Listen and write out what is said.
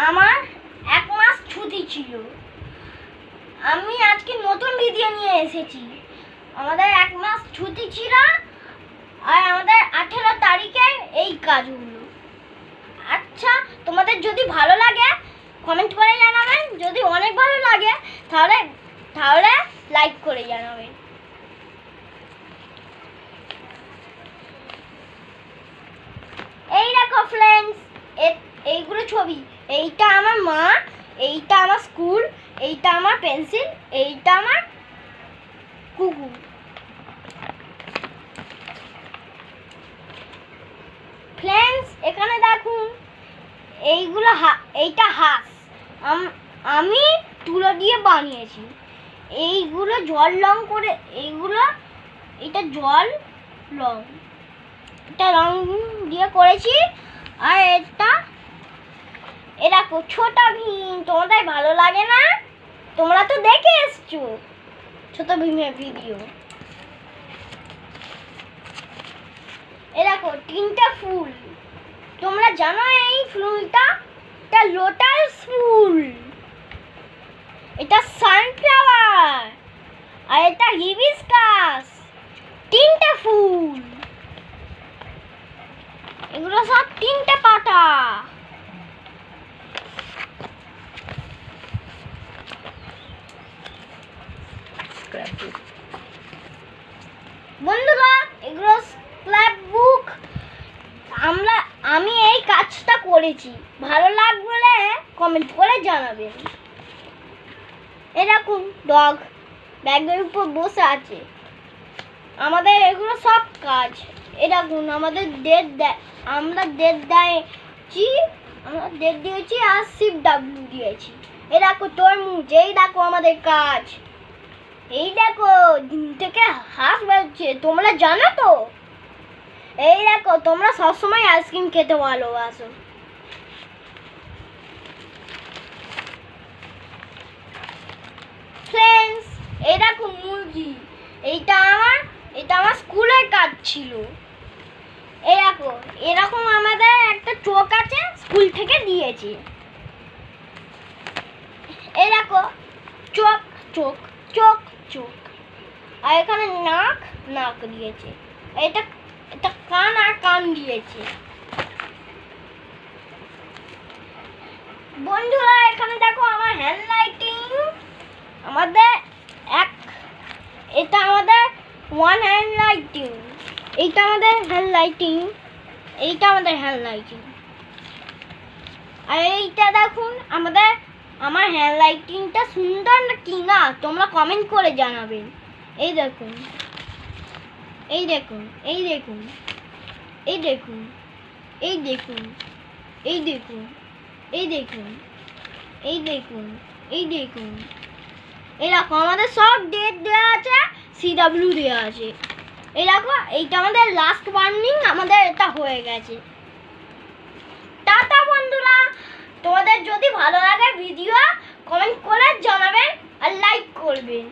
আমার 1 মাস ছুটি ছিল। আমি আজকে নতুন ভিডিও নিয়ে এসেছি। আমাদের 1 মাস ছুটি ছিল আর আমাদের 18 তারিখে এই কাজগুলো। আচ্ছা, তোমাদের যদি ভালো লাগে কমেন্ট করে জানাবেন, যদি অনেক ভালো লাগে তাহলে লাইক করে জানাবেন। এই দেখো ফ্রেন্ডস, এইগুলো ছবি। এইটা আমার মা, এইটা আমার স্কুল, এইটা আমার পেন্সিল, এইটা আমার কুকুর। ফ্রেন্ডস এখানে দেখুন, এইটা হাঁস আমি তুলো দিয়ে বানিয়েছি। এইগুলো জল রং করে, এটা জল রং, এটা রং দিয়ে করেছি। আর এটা ছোট ভীম। তোমাদের ভালো লাগে না? তোমরা তো দেখে এসছো ছোট ভীমের ভিডিও। দেখো 3টা ফুল। তোমরা জানো এই ফুলটা লোটাস ফুল, এটা সানফ্লাওয়ার, আর এটা হিবিস্কাস। 3টা ফুল, এগুলো সব 3টে পাতা। বন্ধুরা, এগুলো স্ক্র্যাপ বুক। আমি এই কাজটা করেছি, ভালো লাগলে কমেন্ট করে জানাবেন। এরকম ডগ ব্যাগের উপর বসে আছে। আমাদের এগুলো সব কাজ। এরকম আমরা ডেট দিয়েছি আর CW দিয়েছি। এরকম তরমুজ। এই দেখো আমাদের কাজ। এই দেখো ডিম থেকে হাঁস বেরোচ্ছে, তোমরা জানো তো? এই দেখো, তোমরা সবসময় আইসক্রিম খেতে ভালোবাসো। ফ্রেন্ডস এই দেখো মুরগি। এটা আমার স্কুলের কাজ ছিল। এই দেখো, এরকম আমাদের একটা চোখ আছে, স্কুল থেকে দিয়েছে। এই দেখো চোখ চোখ চোখ চোখ, আর এখানে নাক দিয়েছে। এটা কান আর কান দিয়েছে। বন্ধুরা এখানে দেখো আমার হ্যান্ড লাইটিং। এটা আমাদের ওয়ান হ্যান্ড লাইটিং। এইটা আমাদের হ্যান্ড লাইটিং। আর এইটা দেখুন আমার হ্যান্ড লাইটিংটা সুন্দর না কি না তোমরা কমেন্ট করে জানাবেন। এই দেখুন, এই দেখুন, এই দেখুন, এই দেখুন, এই দেখুন, এই দেখুন, এই দেখুন, এই দেখুন, এই দেখুন। এরকম আমাদের সব ডেট দেওয়া আছে, CW দেওয়া আছে। এই দেখো, এইটা আমাদের লাস্ট ওয়ার্নিং, আমাদের এটা হয়ে গেছে। টাটা বন্ধুরা, তোমাদের যদি ভালো লাগে ভিডিও কমেন্ট করে জানাবেন আর লাইক করবেন।